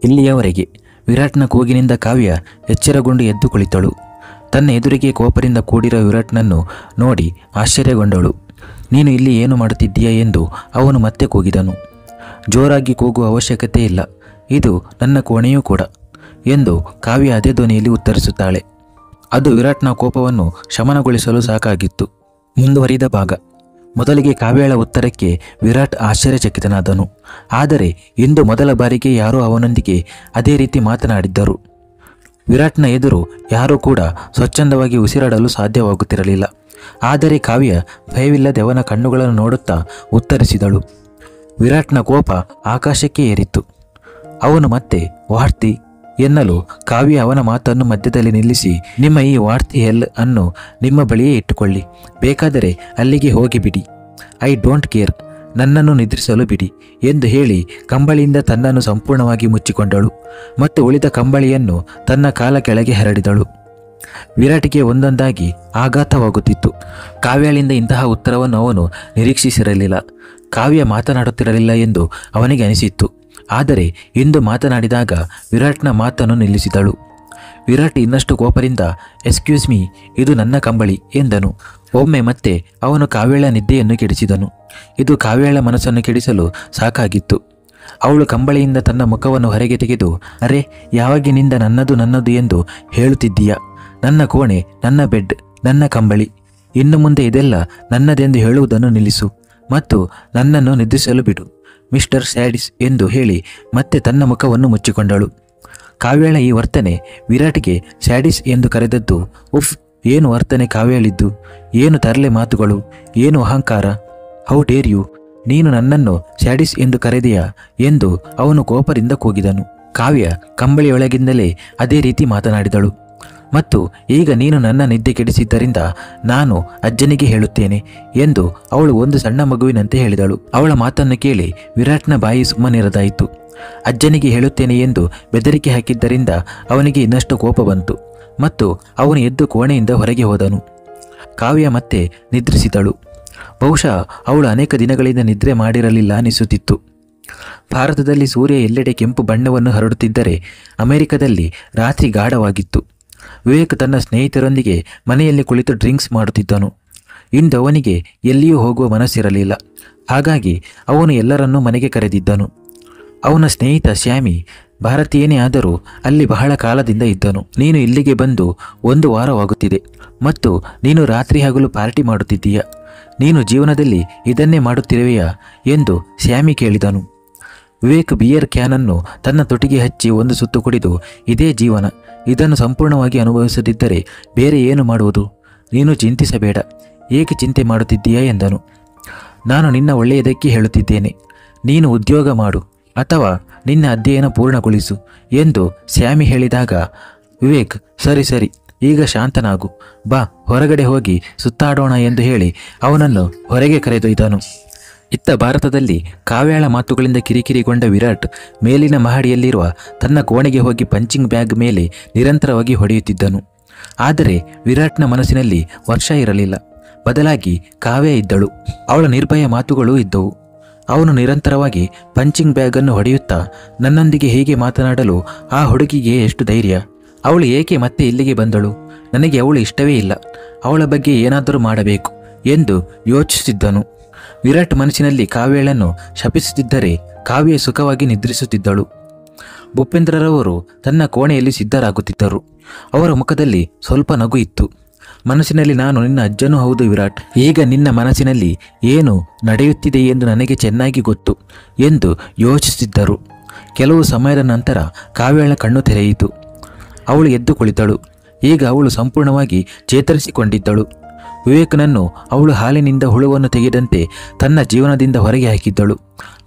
ಇಲ್ಲಿಯವರೆಗೆ ವಿರಾಟ್ನ ಕೂಗಿನಿಂದ ಕಾವ್ಯ ಎಚ್ಚರಗೊಂಡು ಎದ್ದು ಕುಳಿತಳು. ತನ್ನ ಎದುರಿಗೆ ಕೋಪದಿಂದ ಕೂಡಿರೋ ವಿರಾಟ್ನನ್ನು ನೋಡಿ ಆಶ್ಚರ್ಯಗೊಂಡಳು. ನೀನು ಇಲ್ಲಿ ಏನು ಮಾಡುತ್ತಿದ್ದೀಯಾ ಎಂದು ಅವನು ಮತ್ತೆ ಕೂಗಿದನು. ಜೋರಾಗಿ ಕೂಗುವ ಅವಶ್ಯಕತೆ ಇಲ್ಲ, ಇದು ನನ್ನ ಕೋಣೆಯೂ ಕೂಡ ಎಂದು ಕಾವ್ಯ ಅದೇ ಧ್ವನಿಯಲ್ಲಿ ಉತ್ತರಿಸುತ್ತಾಳೆ. ಅದು ವಿರಾಟ್ನ ಕೋಪವನ್ನು ಶಮನಗೊಳಿಸಲು ಸಾಕಾಗಿತ್ತು. ಮುಂದುವರಿದ ಭಾಗ. ಮೊದಲಿಗೆ ಕಾವ್ಯಳ ಉತ್ತರಕ್ಕೆ ವಿರಾಟ್ ಆಶ್ಚರ್ಯಚಕಿತನಾದನು. ಆದರೆ ಇಂದು ಮೊದಲ ಬಾರಿಗೆ ಯಾರೋ ಅವನೊಂದಿಗೆ ಅದೇ ರೀತಿ ಮಾತನಾಡಿದ್ದರು. ವಿರಾಟ್ನ ಎದುರು ಯಾರೂ ಕೂಡ ಸ್ವಚ್ಛಂದವಾಗಿ ಉಸಿರಾಡಲು ಸಾಧ್ಯವಾಗುತ್ತಿರಲಿಲ್ಲ. ಆದರೆ ಕಾವ್ಯ ಭಯವಿಲ್ಲದೆ ಅವನ ಕಣ್ಣುಗಳನ್ನು ನೋಡುತ್ತಾ ಉತ್ತರಿಸಿದಳು. ವಿರಾಟ್ನ ಕೋಪ ಆಕಾಶಕ್ಕೆ ಏರಿತ್ತು. ಅವನು ಮತ್ತೆ ವಾರ್ತಿ ಎನ್ನಲು ಕಾವ್ಯ ಅವನ ಮಾತನ್ನು ಮಧ್ಯದಲ್ಲಿ ನಿಲ್ಲಿಸಿ, ನಿಮ್ಮ ಈ ವಾರ್ತಿ ಹೆಲ್ ಅನ್ನು ನಿಮ್ಮ ಬಳಿಯೇ ಇಟ್ಟುಕೊಳ್ಳಿ, ಬೇಕಾದರೆ ಅಲ್ಲಿಗೆ ಹೋಗಿಬಿಡಿ, ಐ ಡೋಂಟ್ ಕೇರ್, ನನ್ನನ್ನು ನಿದ್ರಿಸಲು ಬಿಡಿ ಎಂದು ಹೇಳಿ ಕಂಬಳಿಯಿಂದ ತನ್ನನ್ನು ಸಂಪೂರ್ಣವಾಗಿ ಮುಚ್ಚಿಕೊಂಡಳು ಮತ್ತು ಉಳಿದ ಕಂಬಳಿಯನ್ನು ತನ್ನ ಕಾಲ ಕೆಳಗೆ ಹರಡಿದಳು. ವಿರಾಟಿಗೆ ಒಂದೊಂದಾಗಿ ಆಘಾತವಾಗುತ್ತಿತ್ತು. ಕಾವ್ಯಳಿಂದ ಇಂತಹ ಉತ್ತರವನ್ನು ಅವನು ನಿರೀಕ್ಷಿಸಿರಲಿಲ್ಲ. ಕಾವ್ಯ ಮಾತನಾಡುತ್ತಿರಲಿಲ್ಲ ಎಂದು ಅವನಿಗೆ ಅನಿಸಿತ್ತು. ಆದರೆ ಇಂದು ಮಾತನಾಡಿದಾಗ ವಿರಾಟ್ನ ಮಾತನ್ನು ನಿಲ್ಲಿಸಿದಳು. ವಿರಾಟ್ ಇನ್ನಷ್ಟು ಕೋಪದಿಂದ ಎಕ್ಸ್ಕ್ಯೂಸ್ ಮೀ, ಇದು ನನ್ನ ಕಂಬಳಿ ಎಂದನು. ಒಮ್ಮೆ ಮತ್ತೆ ಅವನು ಕಾವ್ಯಳ ನಿದ್ದೆಯನ್ನು ಕೆಡಿಸಿದನು. ಇದು ಕಾವ್ಯಳ ಮನಸ್ಸನ್ನು ಕೆಡಿಸಲು ಸಾಕಾಗಿತ್ತು. ಅವಳು ಕಂಬಳಿಯಿಂದ ತನ್ನ ಮುಖವನ್ನು ಹೊರಗೆ ತೆಗೆದು, ಅರೆ, ಯಾವಾಗಿನಿಂದ ನನ್ನದು ನನ್ನದು ಎಂದು ಹೇಳುತ್ತಿದ್ದೀಯಾ? ನನ್ನ ಕೋಣೆ, ನನ್ನ ಬೆಡ್, ನನ್ನ ಕಂಬಳಿ, ಇನ್ನು ಮುಂದೆ ಇದೆಲ್ಲ ನನ್ನದೆಂದು ಹೇಳುವುದನ್ನು ನಿಲ್ಲಿಸು ಮತ್ತು ನನ್ನನ್ನು ನಿದ್ರಿಸಲು ಬಿಡು, ಮಿಸ್ಟರ್ ಸ್ಯಾಡಿಸ್ ಎಂದು ಹೇಳಿ ಮತ್ತೆ ತನ್ನ ಮುಖವನ್ನು ಮುಚ್ಚಿಕೊಂಡಳು. ಕಾವ್ಯಳ ಈ ವರ್ತನೆ ವಿರಾಟ್ಗೆ ಸ್ಯಾಡಿಸ್ ಎಂದು ಕರೆದದ್ದು. ಉಫ್, ಏನು ವರ್ತನೆ ಕಾವ್ಯಳಿದ್ದು, ಏನು ತರಲೆ ಮಾತುಗಳು, ಏನು ಅಹಂಕಾರ, ಹೌ ಡೇರ್ ಯು, ನೀನು ನನ್ನನ್ನು ಸ್ಯಾಡಿಸ್ ಎಂದು ಕರೆದೆಯಾ ಎಂದು ಅವನು ಕೋಪದಿಂದ ಕೂಗಿದನು. ಕಾವ್ಯ ಕಂಬಳಿಯೊಳಗಿಂದಲೇ ಅದೇ ರೀತಿ ಮಾತನಾಡಿದಳು. ಮತ್ತು ಈಗ ನೀನು ನನ್ನ ನಿದ್ದೆ ಕೆಡಿಸಿದ್ದರಿಂದ ನಾನು ಅಜ್ಜನಿಗೆ ಹೇಳುತ್ತೇನೆ ಎಂದು ಅವಳು ಒಂದು ಸಣ್ಣ ಮಗುವಿನಂತೆ ಹೇಳಿದಳು. ಅವಳ ಮಾತನ್ನು ಕೇಳಿ ವಿರಾಟ್ನ ಬಾಯಿ ಸುಮ್ಮನಿರದಾಯಿತು. ಅಜ್ಜನಿಗೆ ಹೇಳುತ್ತೇನೆ ಎಂದು ಬೆದರಿಕೆ ಹಾಕಿದ್ದರಿಂದ ಅವನಿಗೆ ಇನ್ನಷ್ಟು ಕೋಪ ಬಂತು ಮತ್ತು ಅವನು ಎದ್ದು ಕೋಣೆಯಿಂದ ಹೊರಗೆ ಹೋದನು. ಕಾವ್ಯ ಮತ್ತೆ ನಿದ್ರಿಸಿದಳು. ಬಹುಶಃ ಅವಳು ಅನೇಕ ದಿನಗಳಿಂದ ನಿದ್ರೆ ಮಾಡಿರಲಿಲ್ಲ ಅನಿಸುತ್ತಿತ್ತು. ಭಾರತದಲ್ಲಿ ಸೂರ್ಯ ಎಲ್ಲೆಡೆ ಕೆಂಪು ಬಣ್ಣವನ್ನು ಹರಡುತ್ತಿದ್ದರೆ ಅಮೆರಿಕದಲ್ಲಿ ರಾತ್ರಿ ಗಾಢವಾಗಿತ್ತು. ವಿವೇಕ್ ತನ್ನ ಸ್ನೇಹಿತರೊಂದಿಗೆ ಮನೆಯಲ್ಲಿ ಕುಳಿತು ಡ್ರಿಂಕ್ಸ್ ಮಾಡುತ್ತಿದ್ದನು. ಇಂದು ಅವನಿಗೆ ಎಲ್ಲಿಯೂ ಹೋಗುವ ಮನಸ್ಸಿರಲಿಲ್ಲ. ಹಾಗಾಗಿ ಅವನು ಎಲ್ಲರನ್ನೂ ಮನೆಗೆ ಕರೆದಿದ್ದನು. ಅವನ ಸ್ನೇಹಿತ ಶ್ಯಾಮಿ ಭಾರತೀಯನೇ ಆದರೂ ಅಲ್ಲಿ ಬಹಳ ಕಾಲದಿಂದ ಇದ್ದನು. ನೀನು ಇಲ್ಲಿಗೆ ಬಂದು 1 ವಾರವಾಗುತ್ತಿದೆ ಮತ್ತು ನೀನು ರಾತ್ರಿ ಹಗಲು ಪಾರ್ಟಿ ಮಾಡುತ್ತಿದ್ದೀಯಾ? ನೀನು ಜೀವನದಲ್ಲಿ ಇದನ್ನೇ ಮಾಡುತ್ತಿರುವೆಯಾ ಎಂದು ಶ್ಯಾಮಿ ಕೇಳಿದನು. ವಿವೇಕ್ ಬಿಯರ್ ಕ್ಯಾನನ್ನು ತನ್ನ ತುಟಿಗೆ ಹಚ್ಚಿ ಒಂದು ಸುತ್ತು ಕುಡಿದು, ಇದೇ ಜೀವನ, ಇದನ್ನು ಸಂಪೂರ್ಣವಾಗಿ ಅನುಭವಿಸದಿದ್ದರೆ ಬೇರೆ ಏನು ಮಾಡುವುದು? ನೀನು ಚಿಂತಿಸಬೇಡ, ಏಕೆ ಚಿಂತೆ ಮಾಡುತ್ತಿದ್ದೀಯಾ ಎಂದನು. ನಾನು ನಿನ್ನ ಒಳ್ಳೆಯದಕ್ಕೆ ಹೇಳುತ್ತಿದ್ದೇನೆ, ನೀನು ಉದ್ಯೋಗ ಮಾಡು ಅಥವಾ ನಿನ್ನ ಅಧ್ಯಯನ ಪೂರ್ಣಗೊಳಿಸು ಎಂದು ಶ್ಯಾಮಿ ಹೇಳಿದಾಗ ವಿವೇಕ್, ಸರಿ ಸರಿ, ಈಗ ಶಾಂತನಾಗು, ಬಾ ಹೊರಗಡೆ ಹೋಗಿ ಸುತ್ತಾಡೋಣ ಎಂದು ಹೇಳಿ ಅವನನ್ನು ಹೊರಗೆ ಕರೆದೊಯ್ದನು. ಇತ್ತ ಭಾರತದಲ್ಲಿ ಕಾವ್ಯಳ ಮಾತುಗಳಿಂದ ಕಿರಿಕಿರಿಗೊಂಡ ವಿರಾಟ್ ಮೇಲಿನ ಮಹಡಿಯಲ್ಲಿರುವ ತನ್ನ ಕೋಣೆಗೆ ಹೋಗಿ ಪಂಚಿಂಗ್ ಬ್ಯಾಗ್ ಮೇಲೆ ನಿರಂತರವಾಗಿ ಹೊಡೆಯುತ್ತಿದ್ದನು. ಆದರೆ ವಿರಾಟ್ನ ಮನಸ್ಸಿನಲ್ಲಿ ವರ್ಷ ಇರಲಿಲ್ಲ, ಬದಲಾಗಿ ಕಾವ್ಯ ಇದ್ದಳು. ಅವಳ ನಿರ್ಭಯ ಮಾತುಗಳೂ ಇದ್ದವು. ಅವನು ನಿರಂತರವಾಗಿ ಪಂಚಿಂಗ್ ಬ್ಯಾಗನ್ನು ಹೊಡೆಯುತ್ತಾ, ನನ್ನೊಂದಿಗೆ ಹೀಗೆ ಮಾತನಾಡಲು ಆ ಹುಡುಗಿಗೆ ಎಷ್ಟು ಧೈರ್ಯ? ಅವಳು ಏಕೆ ಮತ್ತೆ ಇಲ್ಲಿಗೆ ಬಂದಳು? ನನಗೆ ಅವಳು ಇಷ್ಟವೇ ಇಲ್ಲ, ಅವಳ ಬಗ್ಗೆ ಏನಾದರೂ ಮಾಡಬೇಕು ಎಂದು ಯೋಚಿಸುತ್ತಿದ್ದನು. ವಿರಾಟ್ ಮನಸ್ಸಿನಲ್ಲಿ ಕಾವ್ಯಳನ್ನು ಶಪಿಸುತ್ತಿದ್ದರೆ ಕಾವ್ಯ ಸುಖವಾಗಿ ನಿದ್ರಿಸುತ್ತಿದ್ದಳು. ಭೂಪೇಂದ್ರರವರು ತನ್ನ ಕೋಣೆಯಲ್ಲಿ ಸಿದ್ಧರಾಗುತ್ತಿದ್ದರು. ಅವರ ಮುಖದಲ್ಲಿ ಸ್ವಲ್ಪ ನಗು ಇತ್ತು. ಮನಸ್ಸಿನಲ್ಲಿ, ನಾನು ನಿನ್ನ ಅಜ್ಜನೂ ಹೌದು ವಿರಾಟ್, ಈಗ ನಿನ್ನ ಮನಸ್ಸಿನಲ್ಲಿ ಏನು ನಡೆಯುತ್ತಿದೆ ಎಂದು ನನಗೆ ಚೆನ್ನಾಗಿ ಗೊತ್ತು ಎಂದು ಯೋಚಿಸುತ್ತಿದ್ದರು. ಕೆಲವು ಸಮಯದ ನಂತರ ಕಾವ್ಯಳ ಕಣ್ಣು ತೆರೆಯಿತು. ಅವಳು ಎದ್ದು ಕುಳಿತಳು. ಈಗ ಅವಳು ಸಂಪೂರ್ಣವಾಗಿ ಚೇತರಿಸಿಕೊಂಡಿದ್ದಳು. ವಿವೇಕನನ್ನು ಅವಳು ಹಾಲಿನಿಂದ ಹುಳುವನ್ನು ತೆಗೆದಂತೆ ತನ್ನ ಜೀವನದಿಂದ ಹೊರಗೆ ಹಾಕಿದ್ದಳು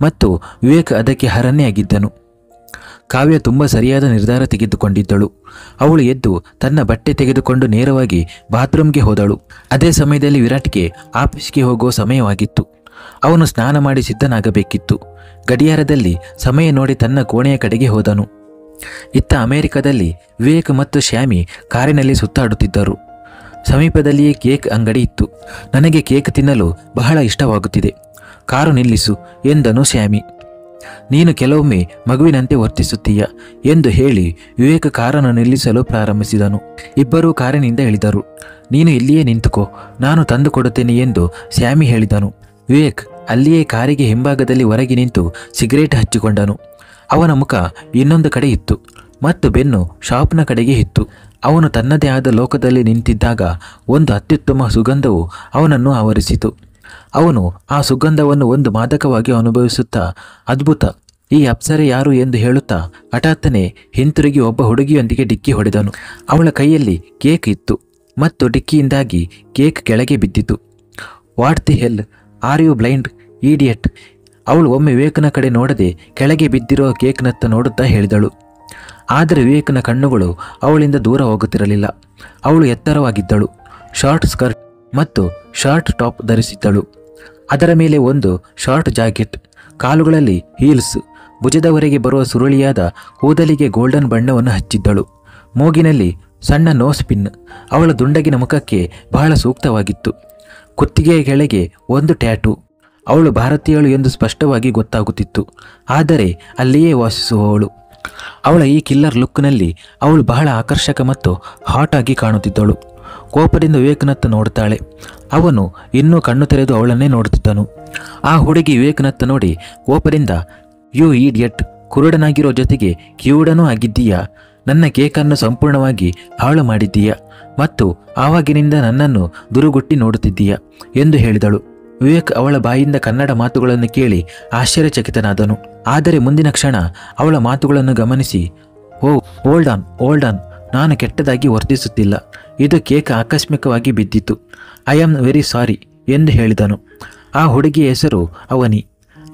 ಮತ್ತು ವಿವೇಕ್ ಅದಕ್ಕೆ ಹರನೇ ಆಗಿದ್ದನು. ಕಾವ್ಯ ತುಂಬ ಸರಿಯಾದ ನಿರ್ಧಾರ ತೆಗೆದುಕೊಂಡಿದ್ದಳು. ಅವಳು ಎದ್ದು ತನ್ನ ಬಟ್ಟೆ ತೆಗೆದುಕೊಂಡು ನೇರವಾಗಿ ಬಾತ್ರೂಮ್ಗೆ ಹೋದಳು. ಅದೇ ಸಮಯದಲ್ಲಿ ವಿರಾಟ್ಗೆ ಆಫೀಸ್ಗೆ ಹೋಗುವ ಸಮಯವಾಗಿತ್ತು. ಅವನು ಸ್ನಾನ ಮಾಡಿ ಸಿದ್ಧನಾಗಬೇಕಿತ್ತು. ಗಡಿಯಾರದಲ್ಲಿ ಸಮಯ ನೋಡಿ ತನ್ನ ಕೋಣೆಯ ಕಡೆಗೆ ಹೋದನು. ಇತ್ತ ಅಮೆರಿಕದಲ್ಲಿ ವಿವೇಕ್ ಮತ್ತು ಶ್ಯಾಮಿ ಕಾರಿನಲ್ಲಿ ಸುತ್ತಾಡುತ್ತಿದ್ದರು. ಸಮೀಪದಲ್ಲಿಯೇ ಕೇಕ್ ಅಂಗಡಿ ಇತ್ತು. ನನಗೆ ಕೇಕ್ ತಿನ್ನಲು ಬಹಳ ಇಷ್ಟವಾಗುತ್ತಿದೆ, ಕಾರು ನಿಲ್ಲಿಸು ಎಂದನು ಶ್ಯಾಮಿ. ನೀನು ಕೆಲವೊಮ್ಮೆ ಮಗುವಿನಂತೆ ವರ್ತಿಸುತ್ತೀಯ ಎಂದು ಹೇಳಿ ವಿವೇಕ್ ಕಾರನ್ನು ನಿಲ್ಲಿಸಲು ಪ್ರಾರಂಭಿಸಿದನು. ಇಬ್ಬರೂ ಕಾರಿನಿಂದ ಇಳಿದರು. ನೀನು ಇಲ್ಲಿಯೇ ನಿಂತುಕೋ, ನಾನು ತಂದು ಕೊಡುತ್ತೇನೆ ಎಂದು ಸ್ಯಾಮಿ ಹೇಳಿದನು. ವಿವೇಕ್ ಅಲ್ಲಿಯೇ ಕಾರಿಗೆ ಹಿಂಭಾಗದಲ್ಲಿ ಹೊರಗೆ ನಿಂತು ಸಿಗರೇಟ್ ಹಚ್ಚಿಕೊಂಡನು. ಅವನ ಮುಖ ಇನ್ನೊಂದು ಕಡೆ ಇತ್ತು ಮತ್ತು ಬೆನ್ನು ಶಾಪ್ನ ಕಡೆಗೆ ಇತ್ತು. ಅವನು ತನ್ನದೇ ಆದ ಲೋಕದಲ್ಲಿ ನಿಂತಿದ್ದಾಗ ಒಂದು ಅತ್ಯುತ್ತಮ ಸುಗಂಧವು ಅವನನ್ನು ಆವರಿಸಿತು. ಅವನು ಆ ಸುಗಂಧವನ್ನು ಒಂದು ಮಾದಕವಾಗಿ ಅನುಭವಿಸುತ್ತಾ, ಅದ್ಭುತ, ಈ ಅಪ್ಸರೆ ಯಾರು ಎಂದು ಹೇಳುತ್ತಾ ಹಠಾತ್ತನೆ ಹಿಂತಿರುಗಿ ಒಬ್ಬ ಹುಡುಗಿಯೊಂದಿಗೆ ಡಿಕ್ಕಿ ಹೊಡೆದನು. ಅವಳ ಕೈಯಲ್ಲಿ ಕೇಕ್ ಇತ್ತು ಮತ್ತು ಡಿಕ್ಕಿಯಿಂದಾಗಿ ಕೇಕ್ ಕೆಳಗೆ ಬಿದ್ದಿತು. What the hell, are you blind idiot? ಅವಳು ಒಮ್ಮೆ ವಿವೇಕನ ಕಡೆ ನೋಡದೆ ಕೆಳಗೆ ಬಿದ್ದಿರುವ ಕೇಕ್ನತ್ತ ನೋಡುತ್ತಾ ಹೇಳಿದಳು. ಆದರೆ ವಿವೇಕನ ಕಣ್ಣುಗಳು ಅವಳಿಂದ ದೂರ ಹೋಗುತ್ತಿರಲಿಲ್ಲ. ಅವಳು ಎತ್ತರವಾಗಿದ್ದಳು. ಶಾರ್ಟ್ ಸ್ಕರ್ಟ್ ಮತ್ತು ಶಾರ್ಟ್ ಟಾಪ್ ಧರಿಸಿದ್ದಳು. ಅದರ ಮೇಲೆ ಒಂದು ಶಾರ್ಟ್ ಜಾಕೆಟ್, ಕಾಲುಗಳಲ್ಲಿ ಹೀಲ್ಸ್, ಭುಜದವರೆಗೆ ಬರುವ ಸುರುಳಿಯಾದ ಕೂದಲಿಗೆ ಗೋಲ್ಡನ್ ಬಣ್ಣವನ್ನು ಹಚ್ಚಿದ್ದಳು. ಮೂಗಿನಲ್ಲಿ ಸಣ್ಣ ನೋಸ್ ಪಿನ್ ಅವಳ ದುಂಡಗಿನ ಮುಖಕ್ಕೆ ಬಹಳ ಸೂಕ್ತವಾಗಿತ್ತು. ಕುತ್ತಿಗೆಯ ಕೆಳಗೆ ಒಂದು ಟ್ಯಾಟೂ. ಅವಳು ಭಾರತೀಯಳು ಎಂದು ಸ್ಪಷ್ಟವಾಗಿ ಗೊತ್ತಾಗುತ್ತಿತ್ತು, ಆದರೆ ಅಲ್ಲಿಯೇ ವಾಸಿಸುವವಳು. ಅವಳ ಈ ಕಿಲ್ಲರ್ ಲುಕ್ನಲ್ಲಿ ಅವಳು ಬಹಳ ಆಕರ್ಷಕ ಮತ್ತು ಹಾಟ್ ಆಗಿ ಕಾಣುತ್ತಿದ್ದಳು. ಕೋಪದಿಂದ ವಿವೇಕನತ್ತ ನೋಡುತ್ತಾಳೆ. ಅವನು ಇನ್ನೂ ಕಣ್ಣು ತೆರೆದು ಅವಳನ್ನೇ ನೋಡುತ್ತಿದ್ದನು. ಆ ಹುಡುಗಿ ವಿವೇಕನತ್ತ ನೋಡಿ ಕೋಪದಿಂದ, ಯು ಈಡಿಯಟ್, ಕುರುಡನಾಗಿರೋ ಜೊತೆಗೆ ಕಿವುಡನೂ ಆಗಿದ್ದೀಯಾ? ನನ್ನ ಕೇಕನ್ನು ಸಂಪೂರ್ಣವಾಗಿ ಹಾಳು ಮಾಡಿದ್ದೀಯಾ ಮತ್ತು ಆವಾಗಿನಿಂದ ನನ್ನನ್ನು ದುರುಗುಟ್ಟಿ ನೋಡುತ್ತಿದ್ದೀಯಾ ಎಂದು ಹೇಳಿದಳು. ವಿವೇಕ್ ಅವಳ ಬಾಯಿಂದ ಕನ್ನಡ ಮಾತುಗಳನ್ನು ಕೇಳಿ ಆಶ್ಚರ್ಯಚಕಿತನಾದನು. ಆದರೆ ಮುಂದಿನ ಕ್ಷಣ ಅವಳ ಮಾತುಗಳನ್ನು ಗಮನಿಸಿ, ಓ ಓಲ್ಡ್ ಆನ್, ನಾನು ಕೆಟ್ಟದಾಗಿ ವರ್ತಿಸುತ್ತಿಲ್ಲ. ಇದು ಕೇಕ್ ಆಕಸ್ಮಿಕವಾಗಿ ಬಿದ್ದಿತು. ಐ ಆಮ್ ವೆರಿ ಸಾರಿ ಎಂದು ಹೇಳಿದನು. ಆ ಹುಡುಗಿಯ ಹೆಸರು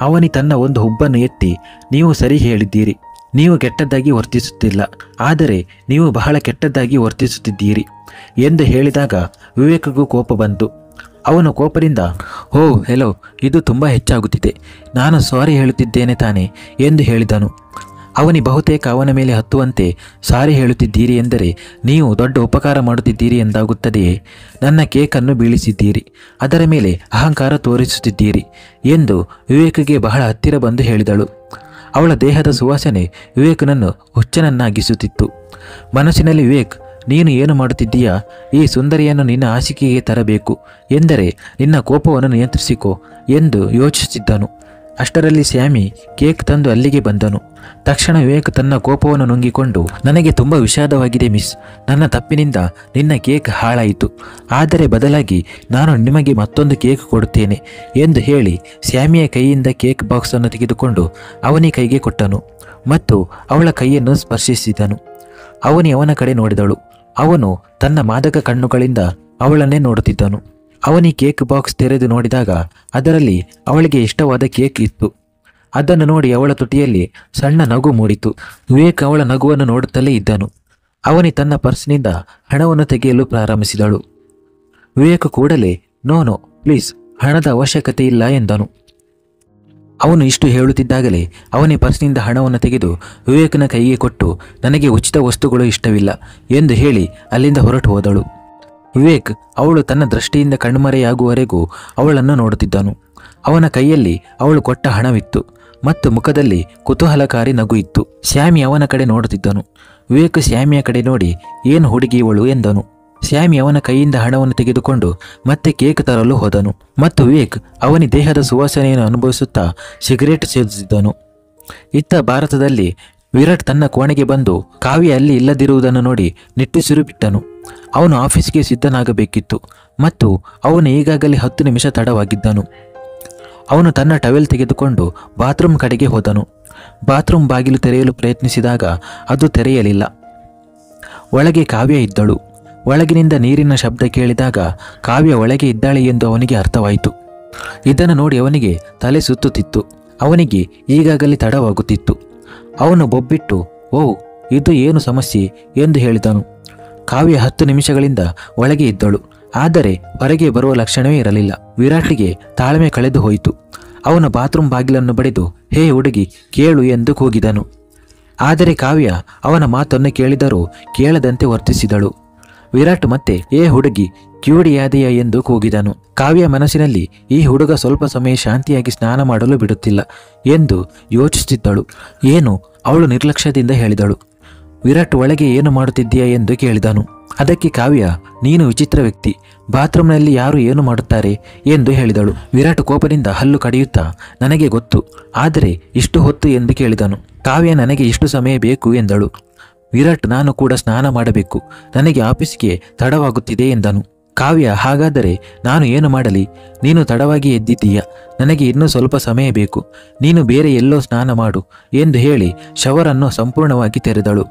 ಅವನಿ ತನ್ನ ಒಂದು ಹುಬ್ಬನ್ನು ಎತ್ತಿ, ನೀವು ಸರಿ ಹೇಳಿದ್ದೀರಿ, ನೀವು ಕೆಟ್ಟದ್ದಾಗಿ ವರ್ತಿಸುತ್ತಿಲ್ಲ, ಆದರೆ ನೀವು ಬಹಳ ಕೆಟ್ಟದ್ದಾಗಿ ವರ್ತಿಸುತ್ತಿದ್ದೀರಿ ಎಂದು ಹೇಳಿದಾಗ ವಿವೇಕ್ಗೂ ಕೋಪ ಬಂತು. ಅವನು ಕೋಪದಿಂದ, ಓ ಹೆಲೋ, ಇದು ತುಂಬ ಹೆಚ್ಚಾಗುತ್ತಿದೆ, ನಾನು ಸಾರಿ ಹೇಳುತ್ತಿದ್ದೇನೆ ತಾನೆ ಎಂದು ಹೇಳಿದನು. ಅವನಿ ಬಹುತೇಕ ಅವನ ಮೇಲೆ ಹತ್ತುವಂತೆ ಸಾರಿ ಹೇಳುತ್ತಿದ್ದೀರಿ ಎಂದರೆ ನೀವು ದೊಡ್ಡ ಉಪಕಾರ ಮಾಡುತ್ತಿದ್ದೀರಿ ಎಂದಾಗುತ್ತದೆಯೇ? ನನ್ನ ಕೇಕನ್ನು ಬೀಳಿಸಿದ್ದೀರಿ, ಅದರ ಮೇಲೆ ಅಹಂಕಾರ ತೋರಿಸುತ್ತಿದ್ದೀರಿ ಎಂದು ವಿವೇಕ್ಗೆ ಬಹಳ ಹತ್ತಿರ ಬಂದು ಹೇಳಿದಳು. ಅವಳ ದೇಹದ ಸುವಾಸನೆ ವಿವೇಕನನ್ನು ಹುಚ್ಚನನ್ನಾಗಿಸುತ್ತಿತ್ತು. ಮನಸ್ಸಿನಲ್ಲಿ ವಿವೇಕ್, ನೀನು ಏನು ಮಾಡುತ್ತಿದ್ದೀಯಾ? ಈ ಸುಂದರಿಯನ್ನು ನಿನ್ನ ಹಾಸಿಗೆಗೆ ತರಬೇಕು ಎಂದರೆ ನಿನ್ನ ಕೋಪವನ್ನು ನಿಯಂತ್ರಿಸಿಕೋ ಎಂದು ಯೋಚಿಸುತ್ತಿದ್ದನು. ಅಷ್ಟರಲ್ಲಿ ಸ್ಯಾಮಿ ಕೇಕ್ ತಂದು ಅಲ್ಲಿಗೆ ಬಂದನು. ತಕ್ಷಣ ವಿವೇಕ್ ತನ್ನ ಕೋಪವನ್ನು ನುಂಗಿಕೊಂಡು, ನನಗೆ ತುಂಬ ವಿಷಾದವಾಗಿದೆ ಮಿಸ್, ನನ್ನ ತಪ್ಪಿನಿಂದ ನಿನ್ನ ಕೇಕ್ ಹಾಳಾಯಿತು, ಆದರೆ ಬದಲಾಗಿ ನಾನು ನಿಮಗೆ ಮತ್ತೊಂದು ಕೇಕ್ ಕೊಡುತ್ತೇನೆ ಎಂದು ಹೇಳಿ ಸ್ಯಾಮಿಯ ಕೈಯಿಂದ ಕೇಕ್ ಬಾಕ್ಸನ್ನು ತೆಗೆದುಕೊಂಡು ಅವನಿ ಕೈಗೆ ಕೊಟ್ಟನು ಮತ್ತು ಅವಳ ಕೈಯನ್ನು ಸ್ಪರ್ಶಿಸಿದನು. ಅವನ ಕಡೆ ನೋಡಿದಳು. ಅವನು ತನ್ನ ಮಾದಕ ಕಣ್ಣುಗಳಿಂದ ಅವಳನ್ನೇ ನೋಡುತ್ತಿದ್ದನು. ಅವನಿ ಕೇಕ್ ಬಾಕ್ಸ್ ತೆರೆದು ನೋಡಿದಾಗ ಅದರಲ್ಲಿ ಅವಳಿಗೆ ಇಷ್ಟವಾದ ಕೇಕ್ ಇತ್ತು. ಅದನ್ನು ನೋಡಿ ಅವಳ ತುಟಿಯಲ್ಲಿ ಸಣ್ಣ ನಗು ಮೂಡಿತು. ವಿವೇಕ್ ಅವಳ ನಗುವನ್ನು ನೋಡುತ್ತಲೇ ಇದ್ದನು. ಅವನಿ ತನ್ನ ಪರ್ಸ್ನಿಂದ ಹಣವನ್ನು ತೆಗೆಯಲು ಪ್ರಾರಂಭಿಸಿದಳು. ವಿವೇಕ್ ಕೂಡಲೇ, ನೋ ಪ್ಲೀಸ್, ಹಣದ ಅವಶ್ಯಕತೆ ಇಲ್ಲ ಎಂದನು. ಅವನು ಇಷ್ಟು ಹೇಳುತ್ತಿದ್ದಾಗಲೇ ಅವನಿ ಪರ್ಸ್ನಿಂದ ಹಣವನ್ನು ತೆಗೆದು ವಿವೇಕನ ಕೈಗೆ ಕೊಟ್ಟು, ನನಗೆ ಉಚಿತ ವಸ್ತುಗಳು ಇಷ್ಟವಿಲ್ಲ ಎಂದು ಹೇಳಿ ಅಲ್ಲಿಂದ ಹೊರಟು ಹೋದಳು. ವಿವೇಕ್ ಅವಳು ತನ್ನ ದೃಷ್ಟಿಯಿಂದ ಕಣ್ಮರೆಯಾಗುವವರೆಗೂ ಅವಳನ್ನು ನೋಡುತ್ತಿದ್ದನು. ಅವನ ಕೈಯಲ್ಲಿ ಅವಳು ಕೊಟ್ಟ ಹಣವಿತ್ತು ಮತ್ತು ಮುಖದಲ್ಲಿ ಕುತೂಹಲಕಾರಿ ನಗು ಇತ್ತು. ಸ್ಯಾಮಿ ಅವನ ಕಡೆ ನೋಡುತ್ತಿದ್ದನು. ವಿವೇಕ್ ಸ್ಯಾಮಿಯ ಕಡೆ ನೋಡಿ, ಏನು ಹುಡುಗಿ ಇವಳು ಎಂದನು. ಸ್ಯಾಮಿ ಅವನ ಕೈಯಿಂದ ಹಣವನ್ನು ತೆಗೆದುಕೊಂಡು ಮತ್ತೆ ಕೇಕ್ ತರಲು ಹೋದನು ಮತ್ತು ವಿವೇಕ್ ಅವನಿ ದೇಹದ ಸುವಾಸನೆಯನ್ನು ಅನುಭವಿಸುತ್ತಾ ಸಿಗರೇಟ್ ಸೇದುತ್ತಿದ್ದನು. ಇತ್ತ ಭಾರತದಲ್ಲಿ ವಿರಾಟ್ ತನ್ನ ಕೋಣೆಗೆ ಬಂದು ಕಾವ್ಯ ಅಲ್ಲಿ ಇಲ್ಲದಿರುವುದನ್ನು ನೋಡಿ ನಿಟ್ಟುಸಿರು ಬಿಟ್ಟನು. ಅವನು ಆಫೀಸ್ಗೆ ಸಿದ್ಧನಾಗಬೇಕಿತ್ತು ಮತ್ತು ಅವನು ಈಗಾಗಲೇ 10 ನಿಮಿಷ ತಡವಾಗಿದ್ದನು. ಅವನು ತನ್ನ ಟವೆಲ್ ತೆಗೆದುಕೊಂಡು ಬಾತ್ರೂಮ್ ಕಡೆಗೆ ಹೋದನು. ಬಾತ್ರೂಮ್ ಬಾಗಿಲು ತೆರೆಯಲು ಪ್ರಯತ್ನಿಸಿದಾಗ ಅದು ತೆರೆಯಲಿಲ್ಲ. ಒಳಗೆ ಕಾವ್ಯ ಇದ್ದಳು. ಒಳಗಿನಿಂದ ನೀರಿನ ಶಬ್ದ ಕೇಳಿದಾಗ ಕಾವ್ಯ ಒಳಗೆ ಇದ್ದಾಳೆ ಎಂದು ಅವನಿಗೆ ಅರ್ಥವಾಯಿತು. ಇದನ್ನು ನೋಡಿ ಅವನಿಗೆ ತಲೆ ಸುತ್ತುತ್ತಿತ್ತು. ಅವನಿಗೆ ಈಗಾಗಲೇ ತಡವಾಗುತ್ತಿತ್ತು. ಅವನು ಬೊಬ್ಬಿಟ್ಟು, ಓ ಇದು ಏನು ಸಮಸ್ಯೆ ಎಂದು ಹೇಳಿದನು. ಕಾವ್ಯ 10 ನಿಮಿಷಗಳಿಂದ ಒಳಗೆ ಇದ್ದಳು, ಆದರೆ ಹೊರಗೆ ಬರುವ ಲಕ್ಷಣವೇ ಇರಲಿಲ್ಲ. ವಿರಾಟ್ಗೆ ತಾಳ್ಮೆ ಕಳೆದು ಹೋಯಿತು. ಅವನು ಬಾತ್ರೂಮ್ ಬಾಗಿಲನ್ನು ಬಡಿದು, ಹೇ ಹುಡುಗಿ, ಕೇಳು ಎಂದು ಕೂಗಿದನು. ಆದರೆ ಕಾವ್ಯ ಅವನ ಮಾತನ್ನು ಕೇಳಿದರೂ ಕೇಳದಂತೆ ವರ್ತಿಸಿದಳು. ವಿರಾಟ್ ಮತ್ತೆ ಏ ಹುಡುಗಿ ಕಿವುಡಿಯಾದೆಯಾ ಎಂದು ಕೂಗಿದನು. ಕಾವ್ಯ ಮನಸ್ಸಿನಲ್ಲಿ ಈ ಹುಡುಗ ಸ್ವಲ್ಪ ಸಮಯ ಶಾಂತಿಯಾಗಿ ಸ್ನಾನ ಮಾಡಲು ಬಿಡುತ್ತಿಲ್ಲ ಎಂದು ಯೋಚಿಸುತ್ತಿದ್ದಳು. ಏನು ಅವಳು ನಿರ್ಲಕ್ಷ್ಯದಿಂದ ಹೇಳಿದಳು. ವಿರಾಟ್ ಒಳಗೆ ಏನು ಮಾಡುತ್ತಿದ್ದೀಯಾ ಎಂದು ಕೇಳಿದನು. ಅದಕ್ಕೆ ಕಾವ್ಯ, ನೀನು ವಿಚಿತ್ರ ವ್ಯಕ್ತಿ, ಬಾತ್ರೂಮ್ನಲ್ಲಿ ಯಾರು ಏನು ಮಾಡುತ್ತಾರೆ ಎಂದು ಹೇಳಿದಳು. ವಿರಾಟ್ ಕೋಪದಿಂದ ಹಲ್ಲು ಕಡಿಯುತ್ತಾ, ನನಗೆ ಗೊತ್ತು, ಆದರೆ ಇಷ್ಟು ಹೊತ್ತು ಎಂದು ಕೇಳಿದನು. ಕಾವ್ಯ, ನನಗೆ ಇಷ್ಟು ಸಮಯ ಬೇಕು ಎಂದಳು. ವಿರಾಟ್, ನಾನು ಕೂಡ ಸ್ನಾನ ಮಾಡಬೇಕು, ನನಗೆ ಆಫೀಸ್ಗೆ ತಡವಾಗುತ್ತಿದೆ ಎಂದನು. ಕಾವ್ಯ, ಹಾಗಾದರೆ ನಾನು ಏನು ಮಾಡಲಿ? ನೀನು ತಡವಾಗಿ ಎದ್ದಿದ್ದೀಯ, ನನಗೆ ಇನ್ನೂ ಸ್ವಲ್ಪ ಸಮಯ ಬೇಕು, ನೀನು ಬೇರೆ ಎಲ್ಲೋ ಸ್ನಾನ ಮಾಡು ಎಂದು ಹೇಳಿ ಶವರನ್ನು ಸಂಪೂರ್ಣವಾಗಿ ತೆರೆದಳು.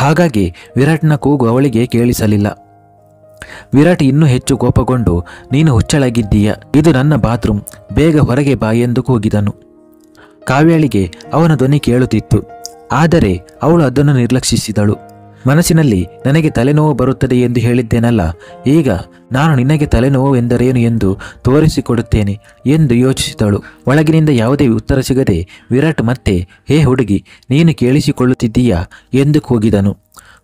ಹಾಗಾಗಿ ವಿರಾಟ್ನ ಕೂಗು ಅವಳಿಗೆ ಕೇಳಿಸಲಿಲ್ಲ. ವಿರಾಟ್ ಇನ್ನೂ ಹೆಚ್ಚು ಕೋಪಗೊಂಡು, ನೀನು ಹುಚ್ಚಳಾಗಿದ್ದೀಯ, ಇದು ನನ್ನ ಬಾತ್ರೂಮ್, ಬೇಗ ಹೊರಗೆ ಬಾ ಎಂದು ಕೂಗಿದನು. ಕಾವ್ಯಳಿಗೆ ಅವನ ಧ್ವನಿ ಕೇಳುತ್ತಿತ್ತು, ಆದರೆ ಅವಳು ಅದನ್ನು ನಿರ್ಲಕ್ಷಿಸಿದಳು. ಮನಸ್ಸಿನಲ್ಲಿ, ನನಗೆ ತಲೆನೋವು ಬರುತ್ತದೆ ಎಂದು ಹೇಳಿದ್ದೇನಲ್ಲ, ಈಗ ನಾನು ನಿನಗೆ ತಲೆನೋವು ಎಂದರೇನು ಎಂದು ತೋರಿಸಿಕೊಡುತ್ತೇನೆ ಎಂದು ಯೋಚಿಸಿದಳು. ಒಳಗಿನಿಂದ ಯಾವುದೇ ಉತ್ತರ ಸಿಗದೆ ವಿರಾಟ್ ಮತ್ತೆ, ಹೇ ಹುಡುಗಿ, ನೀನು ಕೇಳಿಸಿಕೊಳ್ಳುತ್ತಿದ್ದೀಯಾ ಎಂದು ಕೂಗಿದನು.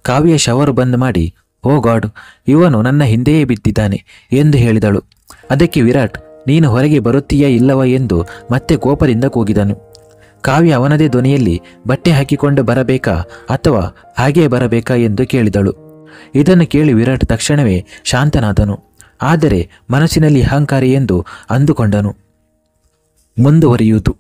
ಕಾವ್ಯ ಶವರ್ ಬಂದ್ ಮಾಡಿ, ಓ ಗಾಡ್, ಇವನು ನನ್ನ ಹಿಂದೆಯೇ ಬಿದ್ದಿದ್ದಾನೆ ಎಂದು ಹೇಳಿದಳು. ಅದಕ್ಕೆ ವಿರಾಟ್, ನೀನು ಹೊರಗೆ ಬರುತ್ತೀಯಾ ಇಲ್ಲವಾ ಎಂದು ಮತ್ತೆ ಕೋಪದಿಂದ ಕೂಗಿದನು. ಕಾವ್ಯ ಅವನದೇ ಧ್ವನಿಯಲ್ಲಿ, ಬಟ್ಟೆ ಹಾಕಿಕೊಂಡು ಬರಬೇಕಾ ಅಥವಾ ಹಾಗೇ ಬರಬೇಕಾ ಎಂದು ಕೇಳಿದಳು. ಇದನ್ನು ಕೇಳಿ ವಿರಾಟ್ ತಕ್ಷಣವೇ ಶಾಂತನಾದನು, ಆದರೆ ಮನಸ್ಸಿನಲ್ಲಿ ಅಹಂಕಾರಿ ಎಂದು ಅಂದುಕೊಂಡನು. ಮುಂದುವರಿಯುವುದು.